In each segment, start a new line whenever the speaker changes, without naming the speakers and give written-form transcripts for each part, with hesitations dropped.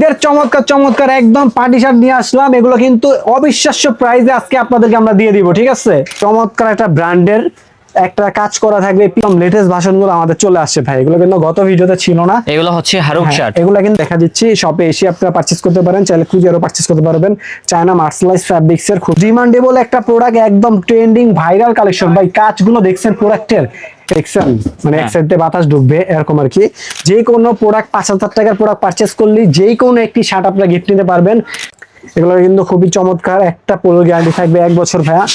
ঈদের চমৎকার চমৎকার একদম পার্টি শার্ট নিয়ে আসলাম। এগুলো কিন্তু অবিশ্বাস্য প্রাইসে আজকে আপনাদেরকে আমরা দিয়ে দিব, ঠিক আছে? চমৎকার একটা ব্র্যান্ডের একটা কাজ করা থাকবে। লেটেস্ট ভার্সনগুলো আমাদের চলে আসছে ভাই, এগুলো কিন্তু গত ভিডিওতে ছিল না।
এগুলো হচ্ছে হারুক শার্ট,
এগুলো কিন্তু দেখা দিচ্ছি শপে এসে আপনারা পারচেজ করতে পারেন, চাইলে খুঁজেও পারচেজ করতে পারবেন। চায়না মার্শালাইজ ফ্যাব্রিক্স এর খুব ডিমান্ডেবল একটা প্রোডাক্ট, একদম ট্রেন্ডিং ভাইরাল কালেকশন ভাই। কাজগুলো দেখছেন প্রোডাক্টের, দেখছেন মানে এক সাইডে বাতাস ঢুকবে এরকম আর কি। যে কোনো প্রোডাক্ট 5,000 টাকার প্রোডাক্ট পারচেজ করলে যে কোনো একটি শার্ট আপনারা গিফট নিতে পারবেন। এগুলো কিন্তু খুবই চমৎকার, একটা পোলো গ্যারান্টি থাকবে 1 বছর ভাইয়া,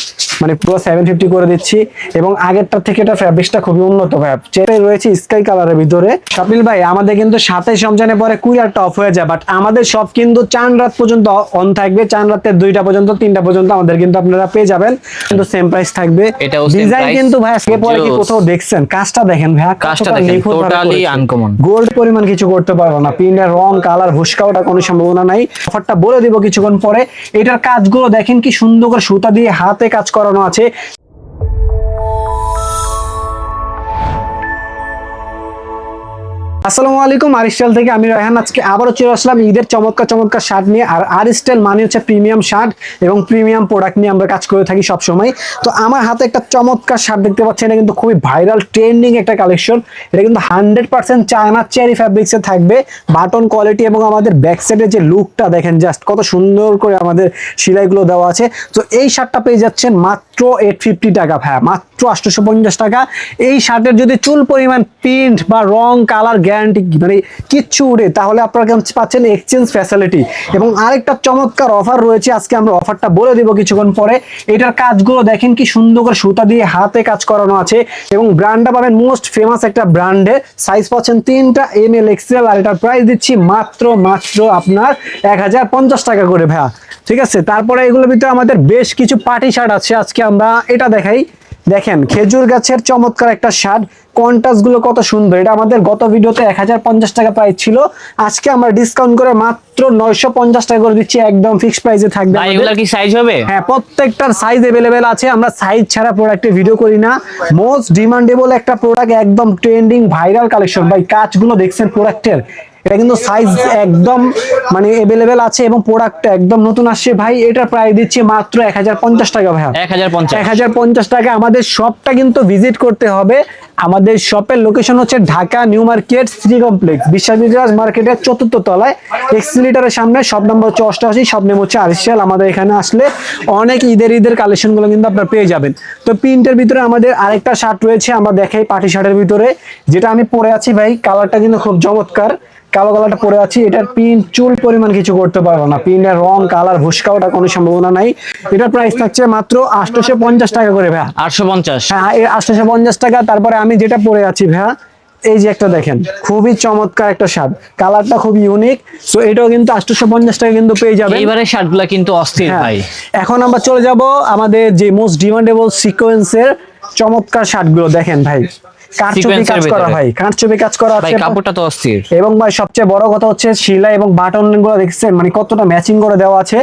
মানে পুরো 750 করে দিচ্ছি। এবং আগেরটার থেকে এটা ফ্যাব্রিক্সটা খুবই উন্নত ভাইয়া। চেপে রয়েছে স্কাই কালারের ভিতরে। শাপিল ভাই আমাদের কিন্তু 27 রমজানের পরে কুরিয়ারটা অফ হয়ে যায়, বাট আমাদের সব কিন্তু 4 রাত পর্যন্ত অন থাকবে। 4 রাতের 2টা পর্যন্ত 3টা পর্যন্ত আমাদের কিন্তু আপনারা পেয়ে যাবেন, কিন্তু সেম প্রাইস থাকবে। ডিজাইন কিন্তু ভাই আজকে পরে কি কোথাও দেখছেন? কাজটা দেখেন ভাইয়া,
কাজটা দেখেন টোটালি আনকমন।
গোল্ড পরিমাণ কিছু করতে পারবো না, পিনের রং কালার ভুসকা ওটা কোনো সম্ভাবনা নাই। অফারটা বলে দিব কিছুক্ষণ পরে। এটার কাজগুলো দেখেন কি সুন্দর করে সুতা দিয়ে হাতে কাজ করানো আছে। আসসালামু আলাইকুম, আরিস্টাইল থেকে আমি রায়হান। আজকে আবারও চলে আসলাম ঈদের চমৎকার চমৎকার শার্ট নিয়ে। আর আরিস্টাইল মানে হচ্ছে প্রিমিয়াম শার্ট এবং প্রিমিয়াম প্রোডাক্ট নিয়ে আমরা কাজ করে থাকি সব সময়। তো আমার হাতে একটা চমৎকার শার্ট দেখতে পাচ্ছেন, এটা কিন্তু খুবই ভাইরাল ট্রেন্ডিং একটা কালেকশন। এটা কিন্তু 100% চায়না চেরি ফ্যাব্রিক্সে থাকবে, বাটন কোয়ালিটি এবং আমাদের ব্যাক সাইডের যে লুকটা দেখেন জাস্ট কত সুন্দর করে আমাদের সেলাইগুলো দেওয়া আছে। তো এই শার্টটা পেয়ে যাচ্ছেন মাত্র 850 টাকা ভাইয়া, মাত্র 850 টাকা। এই শার্টের যদি চুল পরিমাণ প্রিন্ট বা রং কালার গ্যারান্টি মানে কিচ্ছু উড়ে, তাহলে আপনারা পাচ্ছেন এক্সচেঞ্জ ফ্যাসিলিটি। এবং আরেকটা চমৎকার অফার রয়েছে, আজকে আমরা অফারটা বলে দিব কিছুক্ষণ পরে। এটার কাজগুলো দেখেন কি সুন্দর করে সুতা দিয়ে হাতে কাজ করানো আছে। এবং ব্র্যান্ডটা পাবেন মোস্ট ফেমাস একটা ব্র্যান্ডে। সাইজ পাচ্ছেন 3টা ML XL, আর এটার প্রাইস দিচ্ছি মাত্র আপনার 1050 টাকা করে ভাইয়া, ঠিক আছে? তারপরে এগুলোর ভিতরে আমাদের বেশ কিছু পার্টি শার্ট আছে, আজকে আমরা এটা দেখাই। দেখেন খেজুর গাছের চমৎকার একটা শার্ট, কন্ট্রাস্ট গুলো কত সুন্দর। এটা আমাদের গত ভিডিওতে 1050 টাকা প্রাইস ছিল, আজকে আমরা ডিসকাউন্ট করে মাত্র 950 টাকা করে দিচ্ছি, একদম ফিক্সড প্রাইসে থাকবে।
এগুলা কি সাইজ হবে?
হ্যাঁ, প্রত্যেকটার সাইজ अवेलेबल আছে। আমরা সাইজ ছাড়া প্রোডাক্টের ভিডিও করি না। মোস্ট ডিমান্ডেবল একটা প্রোডাক্ট, একদম ট্রেন্ডিং ভাইরাল কালেকশন ভাই। কাজগুলো দেখছেন প্রোডাক্টের, এটা কিন্তু সাইজ একদম মানে अवेलेबल আছে এবং প্রোডাক্টটা একদম নতুন আসছে ভাই। এটার প্রাইস দিচ্ছি মাত্র 1050 টাকা ভাইয়া, 1050 টাকা। আমাদের শপটা কিন্তু ভিজিট করতে হবে। আমাদের শপের লোকেশন হচ্ছে Dhaka new market city complex, বিশ্বাস মার্কেটের 4th তলায়, এক্সিলিটারের সামনে। শপ নাম্বার হচ্ছে 88, শপ নেম হচ্ছে আরিস্টাইল। আমাদের এখানে আসলে অনেক ঈদের কালেকশন গুলো কিন্তু আপনারা পেয়ে যাবেন। তো প্রিন্টের ভিতরে আমাদের আরেকটা শার্ট রয়েছে, আমরা দেখাই পার্টি শার্টের ভিতরে, যেটা আমি পরে আছি ভাই। কালারটা কিন্তু খুব চমৎকার, কালো কালারটা পরে আছি। এটার পিন চুল পরিমাণ কিছু করতে পারবো না, পিনের রং কালার ভুসকা ওটা কোনো সম্ভাবনা নাই। এটার প্রাইস থাকছে মাত্র 850 টাকা করে ভাইয়া,
850।
হ্যাঁ 850 টাকা। তারপরে আমি যেটা পরে আছি ভাইয়া, এই যে একটা দেখেন খুবই চমৎকার একটা শার্ট, কালারটা খুব ইউনিক। সো এটাও কিন্তু 850 টাকা কিন্তু পেয়ে যাবেন।
এইবারে শার্টগুলো কিন্তু অস্থির ভাই।
এখন আমরা চলে যাব আমাদের যে মোস্ট ডিমান্ডেবল সিকোয়েন্সের চমৎকার শার্টগুলো। দেখেন ভাই, কারচুপি কাজ করা ভাই, কারচুপি কাজ করা আছে,
কাপড়টা তো অস্থির।
এবং ভাই সবচেয়ে বড় কথা হচ্ছে সেলাই এবং বাটন গুলো দেখছেন মানে কতটা ম্যাচিং করে দেওয়া আছে।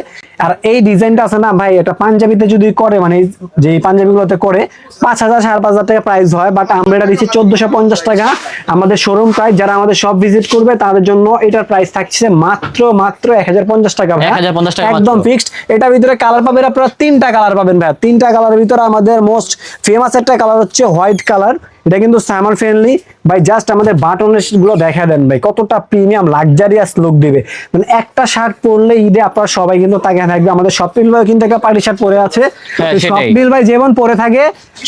আর এই ডিজাইনটা আছে না ভাই, এটা পাঞ্জাবিতে যদি করে, মানে যে পাঞ্জাবিগুলোতে করে 5000 5,500 টাকা প্রাইস হয়, বাট আমরা এটা দিচ্ছি 1450 টাকা আমাদের শোরুম প্রাইস। যারা আমাদের শপ ভিজিট করবে তাদের জন্য এটার প্রাইস থাকছে মাত্র 1050 টাকা ভাই,
1050 টাকা
একদম ফিক্সড। এটার ভিতরে কালার পাবেন আপনারা 3টা কালার পাবেন ভাই। 3টা কালারের ভিতরে আমাদের মোস্ট ফেমাস একটা কালার হচ্ছে হোয়াইট কালার। এটা কিন্তু সামার ফ্রেন্ডলি ভাই। জাস্ট আমাদের বাটনের গুলো দেখা দেন ভাই, কতটা প্রিমিয়াম লাক্সারিয়াস লুক দিবে। মানে একটা শার্ট পরলে ঈদে আপনারা সবাই কিন্তু তাকিয়ে থাকবে। আমাদের শপিল ভাই কিন্তু একটা পার্টি শার্ট পরে আছে, শপিল ভাই যেমন পরে থাকে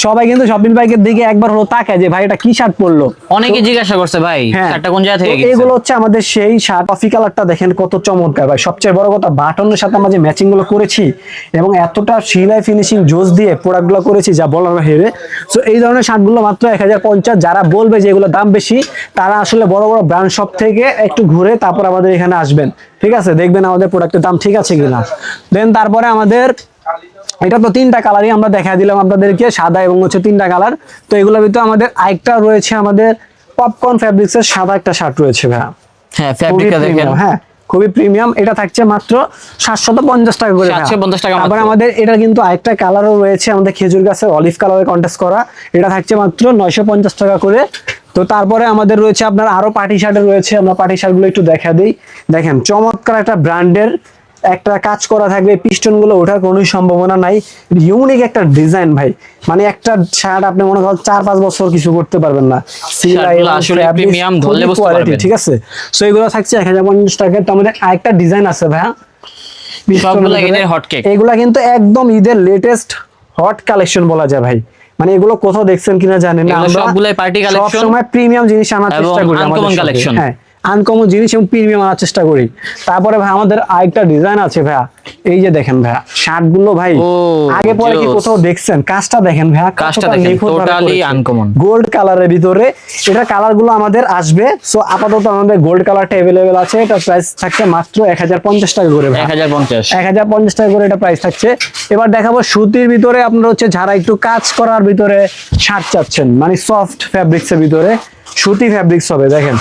সবাই কিন্তু শপিল ভাইয়ের দিকে একবার হলো তাকায় যে ভাই এটা কি শার্ট পরলো।
অনেকে জিজ্ঞাসা করছে ভাই শার্টটা কোন জায়গা থেকে গেছে।
এগুলো হচ্ছে আমাদের সেই শার্ট। কফি কালারটা দেখেন কত চমৎকার ভাই। সবচেয়ে বড় কথা বাটনের সাথে আমরা যে ম্যাচিং গুলো করেছি এবং এতটা সেলাই ফিনিশিং জোস দিয়ে প্রোডাক্ট গুলো করেছি যা বলার বাইরে। সো এই ধরনের শার্টগুলো মাত্র 1050। যারা বলবে যে এগুলো দাম বেশি, তারা আসলে বড় বড় ব্র্যান্ড শপ থেকে একটু ঘুরে তারপর আমাদের এখানে আসবেন, ঠিক আছে? দেখবেন আমাদের প্রোডাক্টের দাম ঠিক আছে কিনা। দেন তারপরে আমাদের এটা তো 3টা কালারই আমরা দেখা দিলাম আপনাদেরকে, সাদা এবং হচ্ছে 3টা কালার। তো এগুলোর ভিতরে আমাদের আরেকটা রয়েছে, আমাদের পপকর্ন ফ্যাব্রিক্সের সাদা একটা শার্ট রয়েছে ভাইয়া।
হ্যাঁ ফ্যাব্রিকটা দেখেন,
হ্যাঁ খুবই প্রিমিয়াম। এটা থাকছে মাত্র 750 টাকা করে,
750 টাকা।
আবার আমাদের এটা কিন্তু আরেকটা কালারও রয়েছে, আমাদের খেজুর গাছের অলিভ কালারের কন্ট্রাস্ট করা। এটা থাকছে মাত্র 950 টাকা করে। তো তারপরে আমাদের রয়েছে আপনার আরো পার্টি শার্ট রয়েছে, আমরা পার্টি শার্ট গুলো একটু দেখা দিই। দেখেন চমৎকার একটা ব্র্যান্ডের একটা কাজ করা থাকবে, পিস্টন গুলো ওঠার কোনো সম্ভাবনা নাই, ইউনিক একটা ডিজাইন ভাই। মানে একটা শার্ট আপনি মনে করেন 4-5 বছর কিছু করতে পারবেন না,
শার্টগুলো আসলে প্রিমিয়াম, ধরলে বুঝতে পারবেন।
ঠিক আছে, সো এগুলো থাকছে 1050 টাকা। তো আমাদের আরেকটা ডিজাইন আছে ভাইয়া,
সবগুলো ঈদের হট কেক।
এগুলা কিন্তু একদম ঈদের লেটেস্ট হট কালেকশন বলা যায় ভাই। মানে এগুলো কোথাও দেখছেন কিনা জানেন না, আমরা
সবগুলাই পার্টি কালেকশন,
সব সময় প্রিমিয়াম জিনিস আনার চেষ্টা করি,
আনকমন কালেকশন।
হ্যাঁ আনকমন জিনিস এবং প্রিমিয়াম আনার চেষ্টা করি। তারপরে ভাই আমাদের আরেকটা ডিজাইন আছে ভাইয়া, এই যে দেখেন ভাইয়া শার্ট গুলো ভাই আগে পরে কি কোথাও দেখছেন? কাজটা দেখেন ভাইয়া,
কাজটা দেখেন, টোটালি আনকমন
গোল্ড কালারের ভিতরে। এটা কালার গুলো আমাদের আসবে। সো আপাতত আমাদের গোল্ড কালারটা अवेलेबल আছে, এটা প্রাইস থাকছে মাত্র 1050 টাকা করে ভাই। 1050 টাকা করে এটা প্রাইস থাকছে। এবার দেখাবো সুতির ভিতরে, আপনারা হচ্ছে যারা একটু কাজ করার ভিতরে শার্ট চাচ্ছেন, মানে সফট ফ্যাব্রিক্স এর ভিতরে সুতি ফ্যাব্রিক্স হবে। দেখেন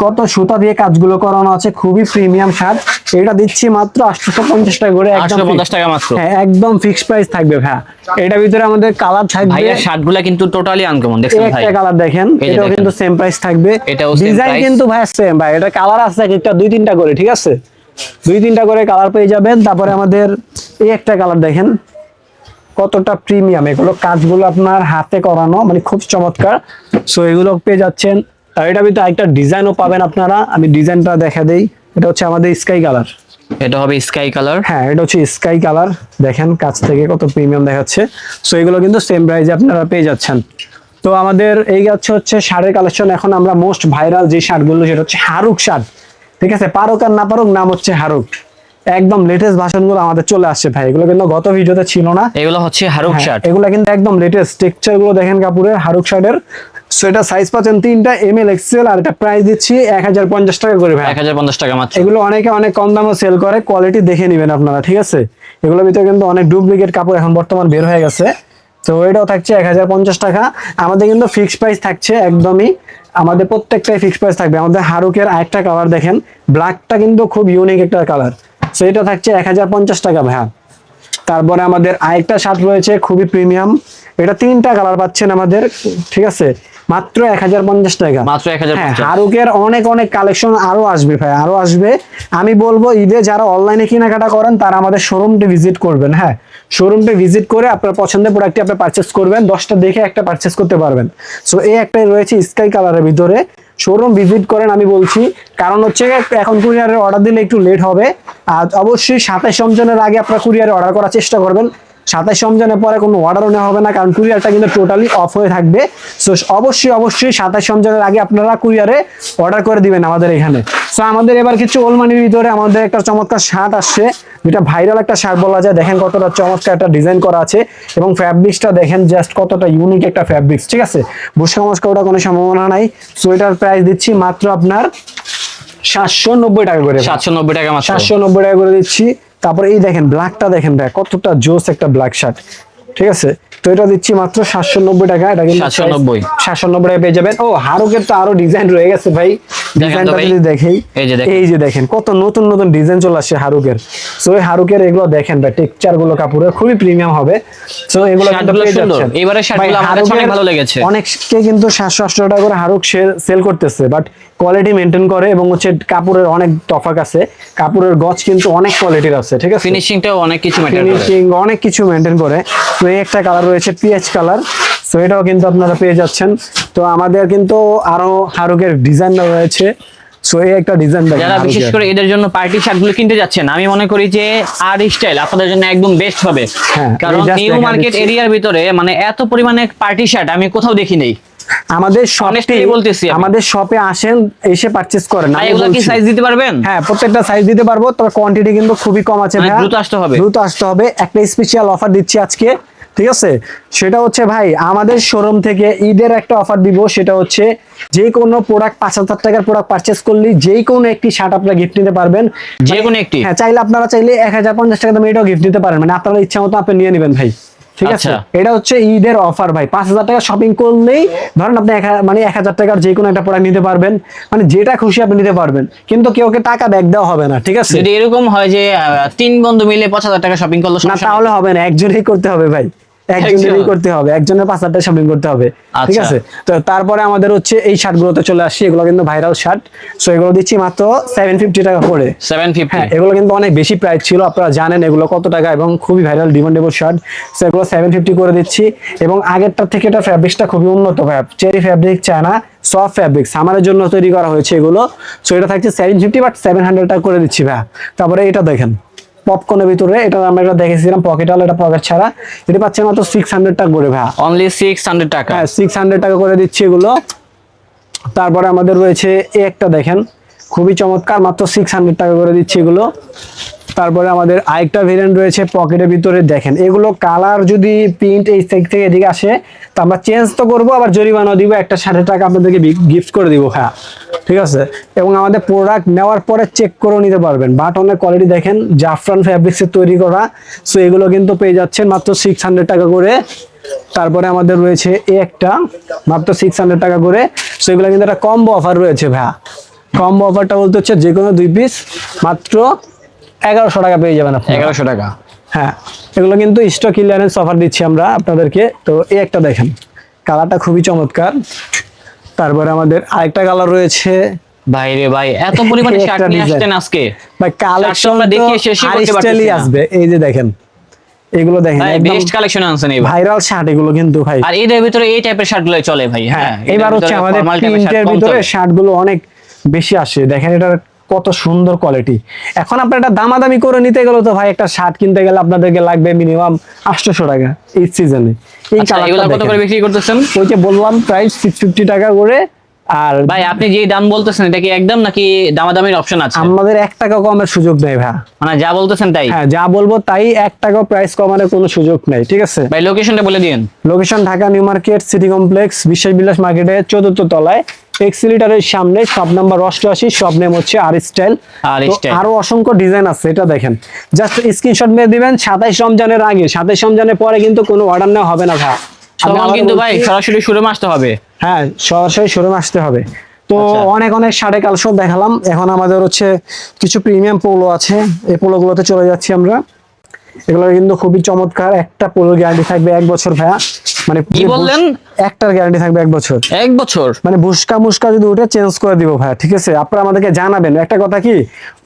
কত সুতা দিয়ে কাজগুলো করানো আছে, খুবই প্রিমিয়াম শার্ট। এটা দিচ্ছি মাত্র 850 টাকা করে, একদম
850 টাকা মাত্র।
হ্যাঁ একদম ফিক্সড প্রাইস থাকবে ভাই। এটার ভিতরে আমাদের কালার থাকবে,
ভাইয়া শার্টগুলো কিন্তু টোটালি আনকমন, দেখছেন ভাই
একটা কালার দেখেন, এটাও কিন্তু সেম প্রাইস থাকবে,
এটাও
ডিজাইন কিন্তু ভাই সেম ভাই। এটা কালার আছে একটা 2-3টা করে, ঠিক আছে 2-3টা করে কালার পেয়ে যাবেন। তারপরে আমাদের এই একটা কালার দেখেন কতটা প্রিমিয়াম, এগুলো কাজগুলো আপনার হাতে করানো, মানে খুব চমৎকার। সো এগুলো পেয়ে যাচ্ছেন। আর এটা ভিতরে একটা ডিজাইনও পাবেন আপনারা, আমি ডিজাইনটা দেখা দেই। এটা হচ্ছে আমাদের স্কাই কালার,
এটা হবে স্কাই কালার।
হ্যাঁ এটা হচ্ছে স্কাই কালার, দেখেন কাছ থেকে কত প্রিমিয়াম দেখাচ্ছে। সো এগুলো কিন্তু সেম প্রাইসে আপনারা পেয়ে যাচ্ছেন। তো আমাদের এই হচ্ছে শার্টের কালেকশন। এখন আমরা মোস্ট ভাইরাল যে শার্টগুলো, সেটা হচ্ছে হারুক শার্ট, ঠিক আছে, পারুক আর না পারুক নাম হচ্ছে হারুক। একদম লেটেস্ট ভার্সনগুলো আমাদের চলে আসছে ভাই, এগুলো কিন্তু গত ভিডিওতে ছিল না।
এগুলো হচ্ছে হারুক শার্ট,
এগুলো কিন্তু একদম লেটেস্ট টেক্সচার গুলো দেখেন কাপড়ের হারুক শার্টের। সো এটা সাইজ পাচ্ছেন 3টা ML XL, আর এটা প্রাইস দিচ্ছি 1050 টাকা করে ভাই।
1050 টাকা মাত্র।
এগুলো অনেকে অনেক কম দামে সেল করে, কোয়ালিটি দেখে নেবেন আপনারা, ঠিক আছে। এগুলোর ভিতরে কিন্তু অনেক ডুপ্লিকেট কাপড় এখন বর্তমান বের হয়ে গেছে। তো এটাও থাকছে 1050 টাকা। আমাদের কিন্তু ফিক্সড প্রাইস থাকছে একদমই, আমাদের প্রত্যেকটাই ফিক্সড প্রাইস থাকবে। আমাদের হারুকের আরেকটা কালার দেখেন, ব্ল্যাকটা কিন্তু খুব ইউনিক একটা কালার। সো এটা থাকছে 1050 টাকা ভাইয়া। তারপরে আমাদের আরেকটা শার্ট রয়েছে খুবই প্রিমিয়াম, এটা 3টা কালার পাচ্ছেন আমাদের, ঠিক আছে, মাত্র 1050 টাকা
মাত্র 1050।
হারুকের অনেক অনেক কালেকশন আরো আসবে ভাই, আরো আসবে। আমি বলবো ঈদে যারা অনলাইনে কেনাকাটা করেন তারা আমাদের শোরুমটি ভিজিট করবেন। হ্যাঁ শোরুমটি ভিজিট করে আপনার পছন্দের প্রোডাক্টটি আপনি পারচেস করবেন, 10টা দেখে একটা পারচেস করতে পারবেন। সো এই একটাই রয়েছে স্কাই কালারের ভিতরে, শোরুম ভিজিট করেন আমি বলছি। কারণ হচ্ছে এখন কুরিয়ারের অর্ডার দিলে একটু লেট হবে, আর অবশ্যই 27 রমজানের আগে আপনারা কুরিয়ারে অর্ডার করার চেষ্টা করবেন। 27 রমজানের পরে কোনো অর্ডারও নেওয়া হবে না, কারণ কুরিয়ারটা কিন্তু টোটালি অফ হয়ে থাকবে। সো অবশ্যই 27 রমজানের আগে আপনারা কুরিয়ারে অর্ডার করে দিবেন আমাদের এখানে। সো আমাদের এবার কিছু ওলমানির ভিতরে আমাদের একটা চমৎকার শার্ট আসছে, যেটা ভাইরাল একটা শার্ট বলা যায়। দেখেন কতটা চমৎকার একটা ডিজাইন করা আছে, এবং ফ্যাব্রিক্সটা দেখেন জাস্ট কতটা ইউনিক একটা ফ্যাব্রিক্স, ঠিক আছে, বুশকা মস্কা ওটা কোনো সম্ভাবনা নাই। সো এটার প্রাইস দিচ্ছি মাত্র আপনার 790 টাকা করে।
790 টাকা মাত্র,
790 টাকা করে দিচ্ছি। তারপরে এই দেখেন ব্ল্যাকটা দেখেন ভাই, কতটা জোস একটা ব্ল্যাক শার্ট, ঠিক আছে। তো এটা দিচ্ছি মাত্র 790 টাকা। এটা কিন্তু 790 টাকা পেয়ে যাবেন। ও হারুকের তো আরো ডিজাইন রয়ে গেছে ভাই, ডিজাইনটা যদি দেখেই, এই যে দেখেন কত নতুন নতুন ডিজাইন চলে আসছে হারুকের। সো এই হারুকের এগুলো দেখেন ভাই, টেক্সচার গুলো কাপড়ের খুবই প্রিমিয়াম হবে। সো এগুলো কিন্তু পেয়ে যাচ্ছেন।
এবারে শার্টগুলো আমার কাছে অনেক ভালো লেগেছে।
অনেকে কিন্তু 700-800 টাকা করে হারুক সেল করতেছে, বাট কোয়ালিটি মেইনটেইন করে, এবং হচ্ছে কাপড়ের অনেক তফাৎ আছে, কাপড়ের গজ কিন্তু অনেক কোয়ালিটির আছে, ঠিক আছে,
ফিনিশিংটাও অনেক কিছু ম্যাটার করে,
ফিনিশিং অনেক কিছু মেইনটেইন করে। তো এই একটা কালার রয়েছে পিএইচ কালার, সো এটাও কিন্তু আপনারা পেয়ে যাচ্ছেন। তো আমাদের কিন্তু আরো হারুকের ডিজাইন রয়েছে। সো এই একটা ডিজাইন দেখেন,
যারা বিশেষ করে এদের জন্য পার্টি শার্টগুলো কিনতে যাচ্ছেন, আমি মনে করি যে আর স্টাইল আপনাদের জন্য একদম বেস্ট হবে। কারণ নিউ মার্কেট এরিয়ার ভিতরে মানে এত পরিমাণে পার্টি শার্ট আমি কোথাও দেখি নাই।
আমাদের শপে
বলতেছি,
আমাদের শপে আসেন, এসে পারচেজ করেন।
এগুলো কি সাইজ দিতে পারবেন?
হ্যাঁ প্রত্যেকটা সাইজ দিতে পারবো, তবে কোয়ান্টিটি কিন্তু খুবই কম আছে ভাই,
দ্রুত আসতে হবে,
দ্রুত আসতে হবে। একটা স্পেশাল অফার দিচ্ছি আজকে, ঠিক আছে, সেটা হচ্ছে ভাই আমাদের শোরুম থেকে ঈদের একটা অফার দিব। সেটা হচ্ছে যে কোনো প্রোডাক্ট 5000 টাকার প্রোডাক্ট পারচেজ করলে যেই কোনো একটি শার্ট আপনারা গিফট নিতে পারবেন,
যে কোনো একটি।
হ্যাঁ চাইলে আপনারা 1050 টাকা দামে এটাও গিফট নিতে পারেন, মানে আপনারা ইচ্ছা মতো আপনি নিয়ে নেবেন ভাই, ঠিক আছে। এটা হচ্ছে ঈদের অফার ভাই, 5000 টাকা শপিং করলেই ধরেন আপনি 1000 টাকার যে কোনো একটা প্রোডাক্ট নিতে পারবেন, মানে যেটা খুশি আপনি নিতে পারবেন, কিন্তু কেউকে টাকা ব্যাক দেওয়া হবে না, ঠিক আছে।
যদি এরকম হয় যে 3 বন্ধু মিলে 5000 টাকা শপিং করলো,
না তাহলে হবে না, একজনই করতে হবে ভাই, একজনেরই করতে হবে, একজনের 5,000 শপিং করতে হবে, ঠিক আছে। তো তারপরে আমাদের হচ্ছে এই শার্টগুলোতে চলে আসছি, এগুলো কিন্তু ভাইরাল শার্ট। সো এগুলো দিচ্ছি মাত্র 750 টাকা করে।
750।
হ্যাঁ, এগুলো কিন্তু অনেক বেশি প্রাইস ছিল, আপনারা জানেন এগুলো কত টাকা, এবং খুবই ভাইরাল ডিমান্ডেবল শার্ট। সো এগুলো 750 করে দিচ্ছি, এবং আগেরটার থেকে এটা ফ্যাব্রিক্সটা খুবই উন্নত ভাই, cherry fabric, China soft fabric, সামারের জন্য তৈরি করা হয়েছে এগুলো। সো এটা থাকছে 750, বাট 700 টাকা করে দিচ্ছি ভাই। তারপরে এটা দেখেন পপকর্নের ভিতরে, এটা আমরা এটা দেখেছিলাম পকেটাল, এটা পকেট ছাড়া, এটা পাচ্ছেন মাত্র 600 টাকা করে ভাই,
অনলি 600 টাকা।
হ্যাঁ 600 টাকা করে দিচ্ছি এগুলো। তারপরে আমাদের রয়েছে এই একটা দেখেন খুবই চমৎকার, মাত্র 600 টাকা করে দিচ্ছি এগুলো। তারপরে আমাদের আরেকটা ভেরিয়েন্ট রয়েছে পকেটের ভিতরে, দেখেন এগুলো কালার যদি প্রিন্ট এই সাইড থেকে এদিকে আসে তো আমরা চেঞ্জ তো করবো, আবার জরিমানা দিব, একটা 60 টাকা আপনাদেরকে গিফট করে দিব। হ্যাঁ ঠিক আছে, এবং আমাদের প্রোডাক্ট নেওয়ার পরে চেক করে নিতে পারবেন। বাটনের কোয়ালিটি দেখেন, জাফরান ফ্যাব্রিক্সের তৈরি করা। সো এগুলো কিন্তু পেয়ে যাচ্ছেন মাত্র 600 টাকা করে। তারপরে আমাদের রয়েছে এই একটা, মাত্র 600 টাকা করে। সো এগুলো কিন্তু একটা কম্বো অফার রয়েছে ভাইয়া। কম্বো অফারটা বলতে হচ্ছে যে কোনো 2 পিস মাত্র 1100 টাকা পেয়ে যাবেন আপনি।
1100 টাকা।
হ্যাঁ, এগুলো কিন্তু স্টক ক্লিয়ারেন্স অফার দিচ্ছি আমরা আপনাদেরকে। তো এই একটা দেখেন, কালারটা খুবই চমৎকার। তারপরে আমাদের আরেকটা কালার রয়েছে।
ভাই রে ভাই, এত পরিমাণে শার্ট নিয়ে আসছেন আজকে
ভাই, কালেকশন
আমরা দেখিয়ে শেষই করতে পারতেছি না।
আসবে, এই যে দেখেন এগুলো দেখেন,
ভাই
একদম
বেস্ট কালেকশন আনছেন এই
ভাইরাল শার্ট এগুলো কিন্তু ভাই।
আর এর ভিতরে এই টাইপের শার্টগুলো চলে ভাই।
হ্যাঁ, এবার হচ্ছে আমাদের প্রিন্টের ভিতরে শার্টগুলো অনেক বেশি আসে, দেখেন এটার কত সুন্দর কোয়ালিটি। এখন আপনার এটা দামাদামি করে নিতে গেলে তো ভাই একটা শার্ট কিনতে গেলে আপনাদেরকে লাগবে মিনিমাম 800 টাকা এই সিজনে। এই
কালারগুলো কত করে বিক্রি করতেছেন?
ওই যে বললাম প্রাইস 650 টাকা করে। আর
ভাই আপনি যে দাম বলতেছেন এটা কি একদম নাকি দামাদামির অপশন আছে?
আমাদের 1 টাকা কমের সুযোগ নেই ভাই,
মানে যা বলতেছেন তাই?
হ্যাঁ, যা বলবো তাই, 1 টাকা প্রাইস কমানোর কোনো সুযোগ নেই, ঠিক আছে
ভাই লোকেশনটা বলে দিন।
Location Dhaka new market city complex বিশ্বাস বিলাস মার্কেটের 4th তলায়, এক্সিলিটারের সামনে, শপ নাম্বার 88, শপ নেম হচ্ছে আর স্টাইল। আরো অসংখ্য ডিজাইন আছে, এটা দেখেন, জাস্ট স্ক্রিনশট মেরে দিবেন। 27 রমজানের আগে, 27 রমজানের পরে কিন্তু কোনো অর্ডার নেওয়া হবে না ভাই,
তখন কিন্তু ভাই সরাসরি শোরুমে আসতে হবে।
হ্যাঁ, সরাসরি শোরুমে আসতে হবে। তো অনেক শার্টের কালেকশন দেখালাম, এখন আমাদের হচ্ছে কিছু প্রিমিয়াম পোলো আছে, এই পোলোগুলোতে চলে যাচ্ছি আমরা। এগুলো কিন্তু খুবই চমৎকার, একটা পোলো গ্যারান্টি থাকবে 1 বছর ভাইয়া। মানে
কি বললেন?
একটার গ্যারান্টি থাকবে 1 বছর।
1 বছর?
মানে বুস্কা মুস্কা যদি ওটা চেঞ্জ করে দিব ভাইয়া, ঠিক আছে। আপনারা আমাদেরকে জানাবেন। একটা কথা কি,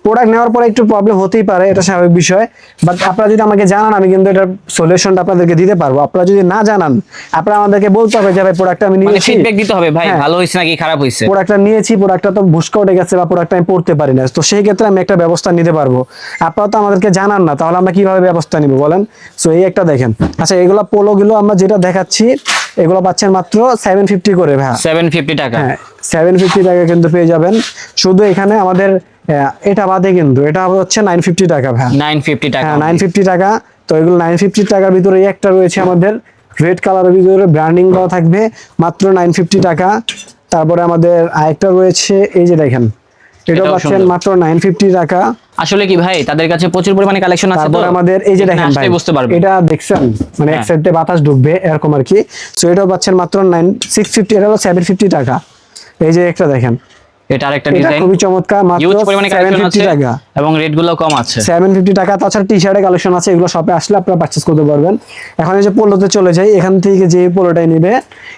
প্রোডাক্ট নেওয়ার পরে একটু প্রবলেম হতেই পারে, এটা স্বাভাবিক বিষয়, বাট আপনারা যদি আমাকে জানান আমি কিন্তু এটার সলিউশনটা আপনাদেরকে দিতে পারবো। আপনারা যদি না জানান, আপনারা আমাদেরকে বলতে হবে যে ভাই প্রোডাক্টটা আমি নিয়েছি,
ফিডব্যাক দিতে হবে ভাই ভালো হইছে নাকি খারাপ হইছে।
প্রোডাক্টটা নিয়েছি, প্রোডাক্টটা তো বুস্কা উঠে গেছে বা প্রোডাক্টটা আমি পড়তে পারি না, তো সেই ক্ষেত্রে আমি একটা ব্যবস্থা নিতে পারবো। আপনারা তো আমাদেরকে জানান না, তাহলে আমরা কিভাবে ব্যবস্থা নিব বলেন? সো এই একটা দেখেন। আচ্ছা, এগুলা পোলোগুলো আমরা যেটা দেখাচ্ছি এগুলো পাচ্ছেন মাত্র 750 করে ভাই।
750 টাকা?
হ্যাঁ, 750 টাকা কিন্তু পেয়ে যাবেন। শুধু এখানে আমাদের এটা বাদে কিন্তু এটা হচ্ছে 950 টাকা ভাই।
950 টাকা?
হ্যাঁ, 950 টাকা। তো এগুলো 950 টাকার ভিতরে একটা রয়েছে আমাদের রেড কালারের ভিতরে, ব্র্যান্ডিং দেওয়া থাকবে, মাত্র 950 টাকা। তারপরে আমাদের আরেকটা রয়েছে, এই যে দেখেন, এটা পাচ্ছেন মাত্র 950 টাকা।
আসলে কি ভাই তাদের কাছে প্রচুর পরিমাণে কালেকশন আছে।
তারপর আমাদের এই যে দেখেন ভাই, এটা দেখছেন, মানে এক সাইডে বাতাস ঢুকবে এরকম আর কি। সো এটাও পাচ্ছেন মাত্র 650, এটা হলো 750 টাকা। এই যে একটা দেখেন,
এটা আরেকটা ডিজাইন,
খুবই চমৎকার, মাত্র 750 টাকা,
এবং রেট গুলো কম আছে।
750 টাকা। তাছাড়া টি-শার্টের কালেকশন আছে, এগুলো শপে আসলে আপনারা পারচেজ করতে পারবেন। এখন এই যে পোলোতে চলে যাই, এখান থেকে যে পোলোটাই নিবে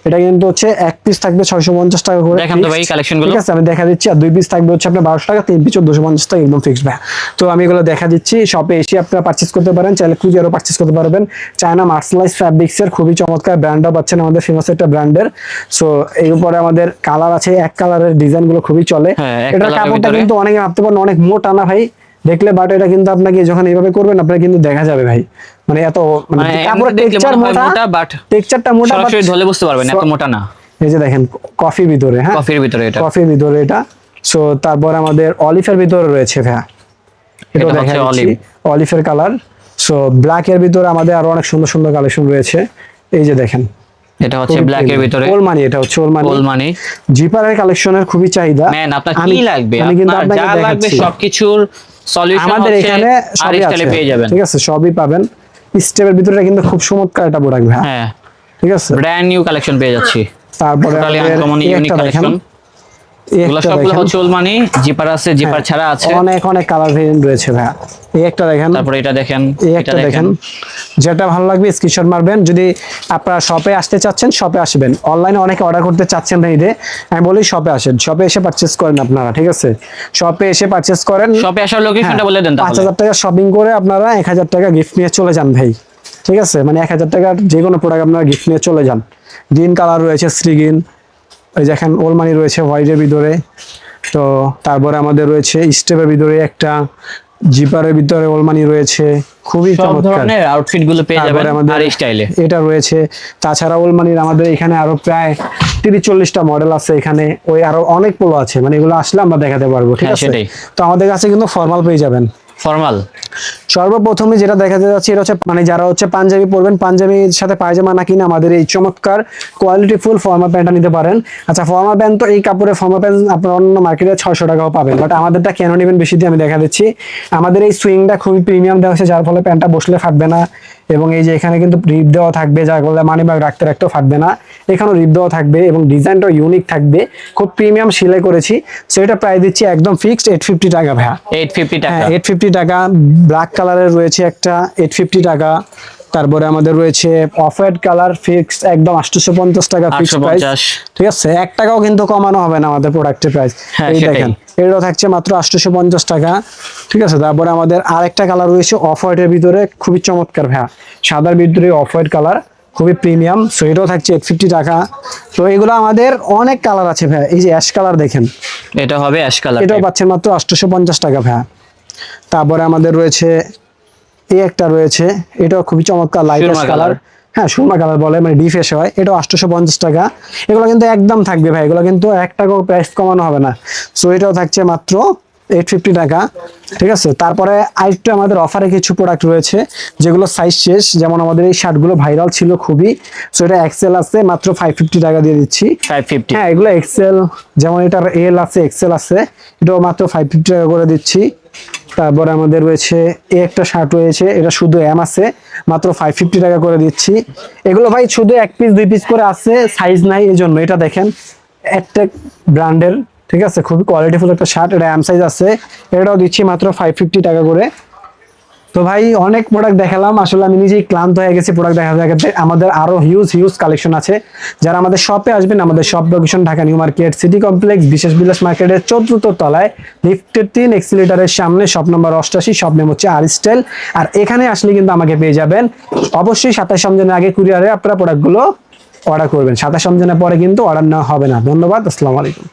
এটা কিন্তু হচ্ছে 1 পিস থাকবে 650 টাকা করে।
দেখেন তো ভাই কালেকশনগুলো,
ঠিক আছে, আমি দেখা দিচ্ছি। আর 2 পিস থাকবে হচ্ছে আপনার 1200 টাকা, 3 পিস 1450 টাকা, একদম ফিক্সড ভাই। তো আমি এগুলো দেখা দিচ্ছি, শপে এসে আপনারা পারচেজ করতে পারেন, চাইলে খুঁজেও পারচেজ করতে পারবেন। চায়না মার্শালাইজ ফ্যাব্রিক্সের খুবই চমৎকার ব্র্যান্ডও পাচ্ছেন, আমাদের ফেমাস একটা ব্র্যান্ডের। সো এর উপরে আমাদের কালার আছে, এক কালারের ডিজাইনগুলো খুবই চলে। এটার কাপড়টা কিন্তু অনেকে ভাবতে পারেন অনেক মোটা না ভাই দেখলে, বাট এটা কিন্তু আপনাকে যখন এইভাবে করবেন আপনার কিন্তু দেখা যাবে ভাই, মানে এত মানে কাপড়ের টেক্সচার মোটা, বাট টেক্সচারটা মোটা, বাট
সরাসরি ধরলে বুঝতে পারবেন এত মোটা না।
এই যে দেখেন কফির ভিতরে, হ্যাঁ
কফির ভিতরে, এটা
কফির ভিতরে এটা। সো তারপর আমাদের অলিভের ভিতরে রয়েছে ভাই, এটা দেখা যাচ্ছে অলিভের কালার। সো ব্ল্যাক এর ভিতরে আমাদের আরো অনেক সুন্দর সুন্দর কালেকশন রয়েছে, এই যে দেখেন,
এটা হচ্ছে ব্ল্যাক এর ভিতরে
ওলমানি, এটা হচ্ছে ওলমানি জিপারের কালেকশনের খুবই চাহিদা।
ম্যান আপনার কি লাগবে, আপনার যা লাগবে সবকিছুর সলিউশন
আমাদের এখানে সবই আছে, পেয়ে যাবেন, ঠিক আছে, সবই পাবেন। স্টেপের ভিতরে কিন্তু খুব চমৎকার একটা প্রোডাক্ট ভাই, হ্যাঁ ঠিক আছে,
ব্র্যান্ড নিউ কালেকশন পেয়ে যাচ্ছি।
তারপরে
এগুলো সবগুলো হচ্ছে ওলমানি, জিপার আছে, জিপার ছাড়া আছে,
অনেক অনেক কালার ভেরিয়েন্ট রয়েছে ভাই। এই একটা দেখেন,
তারপরে এটা দেখেন,
এই একটা দেখেন, যেটা ভালো লাগবে স্ক্রিনশট মারবেন। যদি আপনারা শপে আসতে চাচ্ছেন শপে আসবেন, অনলাইনে অনেকে অর্ডার করতে চাচ্ছেন না ঈদে, আমি বলি শপে আসেন, শপে এসে পারচেজ করেন আপনারা, ঠিক আছে? শপে এসে পারচেজ করেন,
শপে আসার লোকেশনটা বলে দেন তাহলে।
5000 টাকা শপিং করে আপনারা 1000 টাকা গিফট নিয়ে চলে যান ভাই, ঠিক আছে? মানে 1000 টাকার যে কোনো প্রোডাক্ট আপনারা গিফট নিয়ে চলে যান। গ্রিন কালার রয়েছে, শ্রীগ্রিন, ওই দেখেন ওলমানি রয়েছে হোয়াইটের ভিতরে। তো তারপরে আমাদের রয়েছে স্টেপের ভিতরে একটা, জিপারের ভিতরে ওলমানি রয়েছে, খুবই
সব
চমৎকার
ধরনের আউটফিট গুলো পেয়ে যাবেন আর স্টাইলে।
এটা রয়েছে। তাছাড়া ওলমানির আমাদের এখানে আরো প্রায় 30-40টা মডেল আছে এখানে, ওই আরো অনেক পোলো আছে, মানে এগুলো আসলে আমরা দেখাতে পারবো, ঠিক আছে? তো আমাদের কাছে কিন্তু ফর্মাল পেয়ে যাবেন।
ফর্মাল
সর্বপ্রথমে যেটা দেখাতে যাচ্ছে এটা হচ্ছে মানে যারা হচ্ছে পাঞ্জাবি পরবেন, পাঞ্জাবির সাথে পায়জামা না কিনে আমাদের এই চমৎকার কোয়ালিটি ফুল ফর্মাল প্যান্টটা নিতে পারেন। আচ্ছা, ফর্মাল প্যান্ট তো এই কাপড়ের ফর্মাল প্যান্ট আপনার অন্য মার্কেটে 600 টাকাও পাবেন, বাট আমাদেরটা কেন নেবেন বেশি দিয়ে আমি দেখা দিচ্ছি। আমাদের এই সুইংটা খুবই প্রিমিয়াম দেওয়া হয়েছে, যার ফলে প্যান্টটা বসলে ফাটবে না, এবং এই যে এখানে কিন্তু রিপ দেওয়া থাকবে, যার ফলে মানি ব্যাগ রাখতে রাখতেও ফাটবে না। এখানেও রিপ দেওয়া থাকবে এবং ডিজাইনটাও ইউনিক থাকবে, খুব প্রিমিয়াম সেলাই করেছি। সো এটা প্রাইস দিচ্ছি একদম ফিক্সড 850 টাকা ভাইয়া।
850 টাকা,
850 টাকা। ব্ল্যাক কালারের রয়েছে একটা 850 টাকা। তারপরে আমাদের রয়েছে অফ হোয়াইট কালার, ফিক্স একদম 850 টাকা ফিক্স প্রাইস, ঠিক আছে? 1 টাকাও কিন্তু কমানো হবে না আমাদের প্রোডাক্টের প্রাইস। এই দেখেন এটাও থাকছে মাত্র 850 টাকা, ঠিক আছে? তারপরে আমাদের আরেকটা কালার রয়েছে অফ হোয়াইটের ভিতরে, খুবই চমৎকার ভাইয়া, সাদার ভিতরে অফ হোয়াইট কালার, খুবই প্রিমিয়াম। সো এটাও থাকছে 850 টাকা। তো এগুলো আমাদের অনেক কালার আছে ভাইয়া। এই যে অ্যাশ কালার দেখেন,
এটা হবে অ্যাশ কালার,
এটাও পাচ্ছেন মাত্র 850 টাকা ভাইয়া। তারপরে আমাদের রয়েছে এই একটা রয়েছে, এটাও খুবই চমৎকার লাইট অ্যাশ কালার, হ্যাঁ সুরমা কালার বলে, মানে ডিফেস হয়, এটাও 850 টাকা। এগুলো কিন্তু একদম থাকবে ভাই, এগুলো কিন্তু 1 টাকাও প্রাইস কমানো হবে না। সো এটাও থাকছে মাত্র 850 টাকা, ঠিক আছে? তারপরে আরেকটু আমাদের অফারে কিছু প্রোডাক্ট রয়েছে যেগুলো সাইজ শেষ, যেমন আমাদের এই শার্টগুলো ভাইরাল ছিল খুবই। সো এটা এক্সেল আছে, মাত্র 550 টাকা দিয়ে দিচ্ছি।
550,
হ্যাঁ এগুলো এক্সেল, যেমন এটার এল আছে, এক্সেল আছে, এটাও মাত্র 550 টাকা করে দিচ্ছি। তারপরে আমাদের রয়েছে এই একটা শার্ট রয়েছে, এটা শুধু এম আছে, মাত্র 550 টাকা করে দিচ্ছি। এগুলো ভাই শুধু 1 পিস 2 পিস করে আছে, সাইজ নাই, এই জন্য। এটা দেখেন অ্যাটটেক ব্র্যান্ডের, ঠিক আছে? খুবই কোয়ালিটিফুল একটা শার্ট, এটা এম সাইজ আছে, এটাও দিচ্ছি মাত্র 550 টাকা করে। তো ভাই অনেক প্রোডাক্ট দেখালাম, আসলে আমি নিজেই ক্লান্ত হয়ে গেছি প্রোডাক্ট দেখাতে। আমাদের আরো হিউজ কালেকশন আছে। যারা আমাদের শপে আসবেন, আমাদের shop location Dhaka new market city complex বিশেষ বিলাস মার্কেটের 4th তলায়, লিফটের 3 এক্সিলেটরের সামনে, শপ নম্বর 88, শপ নেম হচ্ছে আর স্টাইল। আর এখানে আসলে কিন্তু আমাকে পেয়ে যাবেন। অবশ্যই 27 রমজানের আগে কুরিয়ারে আপনারা প্রোডাক্টগুলো অর্ডার করবেন, 27 রমজানের পরে কিন্তু অর্ডার নেওয়া হবে না। ধন্যবাদ, আসসালামু আলাইকুম।